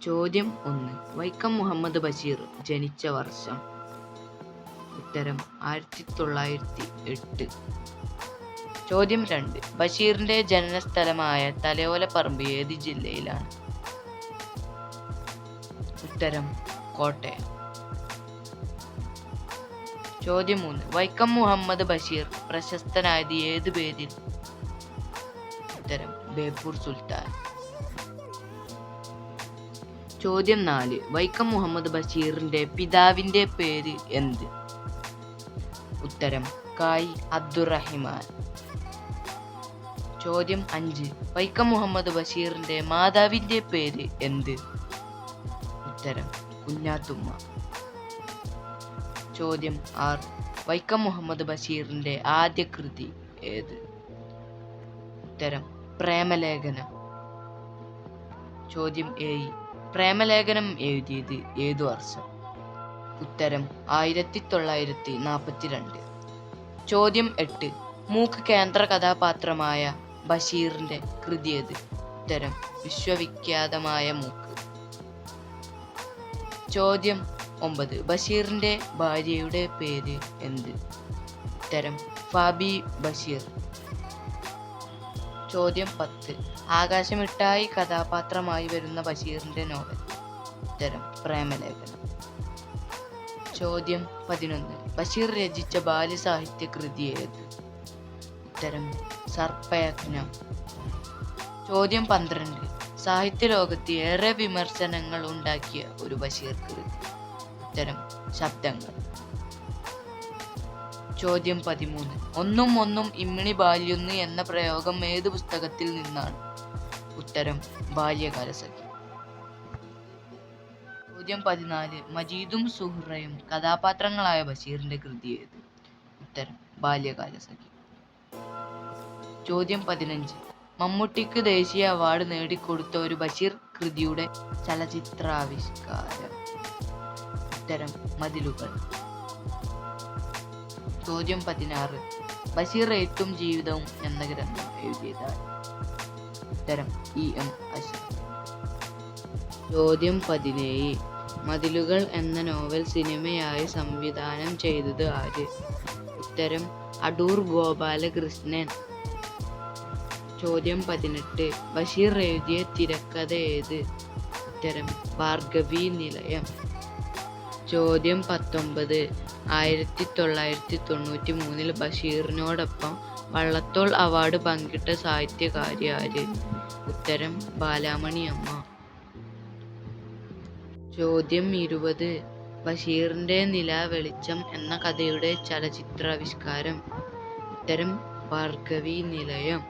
ചോദ്യം 1. വൈക്കം മുഹമ്മദ് ബഷീർ ജനിച്ച വർഷം. ഉത്തരം 1908. ചോദ്യം 2. ബഷീറിന്റെ ജനനസ്ഥലമായ തലയോലപ്പറമ്പ് ഏത് ജില്ലയിലാണ്? ഉത്തരം കോട്ടയം. ചോദ്യം 3. വൈക്കം മുഹമ്മദ് ബഷീർ പ്രശസ്തനായത് ഏത് പേരിൽ? ഉത്തരം ബേപ്പൂർ സുൽത്താൻ. ചോദ്യം 4. വൈക്കം മുഹമ്മദ് ബഷീറിന്റെ പിതാവിന്റെ പേര് എന്ത്? ഉത്തരം കായ് അബ്ദുറഹിമാൻ. ചോദ്യം 5. വൈക്കം മുഹമ്മദ് ബഷീറിന്റെ മാതാവിന്റെ പേര് എന്ത്? ഉത്തരം കുഞ്ഞാത്തുമ്മ. ചോദ്യം 6. വൈക്കം മുഹമ്മദ് ബഷീറിന്റെ ആദ്യ കൃതി ഏത്? ഉത്തരം പ്രേമലേഖനം. ചോദ്യം 7. പ്രേമലേഖനം എഴുതിയത് ഏതു വർഷം? ഉത്തരം 1942. ചോദ്യം 8. മൂക്ക് കേന്ദ്ര കഥാപാത്രമായ ബഷീറിന്റെ കൃതി ഏത്? ഉത്തരം വിശ്വവിഖ്യാതമായ മൂക്ക്. ചോദ്യം 9. ബഷീറിന്റെ ഭാര്യയുടെ പേര് എന്ത്? ഉത്തരം ഫാബി ബഷീർ. ചോദ്യം 10. ആകാശമിട്ടായി കഥാപാത്രമായി വരുന്ന ബഷീറിന്റെ നോവൽ? ഉത്തരം പ്രേമലേഖനം. ചോദ്യം 11. ബഷീർ രചിച്ച ബാല്യസാഹിത്യ കൃതി ഏത്? ഉത്തരം സർപ്പയജ്ഞം. ചോദ്യം 12. സാഹിത്യ ലോകത്ത് ഏറെ വിമർശനങ്ങൾ ഉണ്ടാക്കിയ ഒരു ബഷീർ കൃതി? ഉത്തരം ശബ്ദങ്ങൾ. ചോദ്യം 13. ഒന്നും ഒന്നും ഇമ്മിണി ബാല്യൊന്ന് എന്ന പ്രയോഗം ഏത് പുസ്തകത്തിൽ നിന്നാണ്? ഉത്തരം ബാല്യകാലസഖി. ചോദ്യം 14. മജീദും സുഹ്റയും കഥാപാത്രങ്ങളായ ബഷീറിന്റെ കൃതി ഏത്? ഉത്തരം ബാല്യകാലസഖി. ചോദ്യം 15. മമ്മൂട്ടിക്ക് ദേശീയ അവാർഡ് നേടിക്കൊടുത്ത ഒരു ബഷീർ കൃതിയുടെ ചലച്ചിത്രാവിഷ്കാരം? ഉത്തരം മതിലുകൾ. ചോദ്യം 16. ബഷീർ എഴുത്തും ജീവിതവും എന്ന ഗ്രന്ഥം എഴുതിയതാണ്? ഉത്തരം E.M. അഷ്റഫ്. ചോദ്യം 17. മതിലുകൾ എന്ന നോവൽ സിനിമയായി സംവിധാനം ചെയ്തത് ആര്? ഉത്തരം അടൂർ ഗോപാലകൃഷ്ണൻ. ചോദ്യം 18. ബഷീർ എഴുതിയ തിരക്കഥ ഏത്? ഉത്തരം ഭാർഗവീ നിലയം. ചോദ്യം 19. 1993 ബഷീറിനോടൊപ്പം വള്ളത്തോൾ അവാർഡ് പങ്കിട്ട സാഹിത്യകാരി ആര്? ഉത്തരം ബാലാമണി അമ്മ. ചോദ്യം 20. ബഷീറിന്റെ നിലാവെളിച്ചം എന്ന കഥയുടെ ചലച്ചിത്രാവിഷ്കാരം? ഉത്തരം ഭാർഗവീ നിലയം.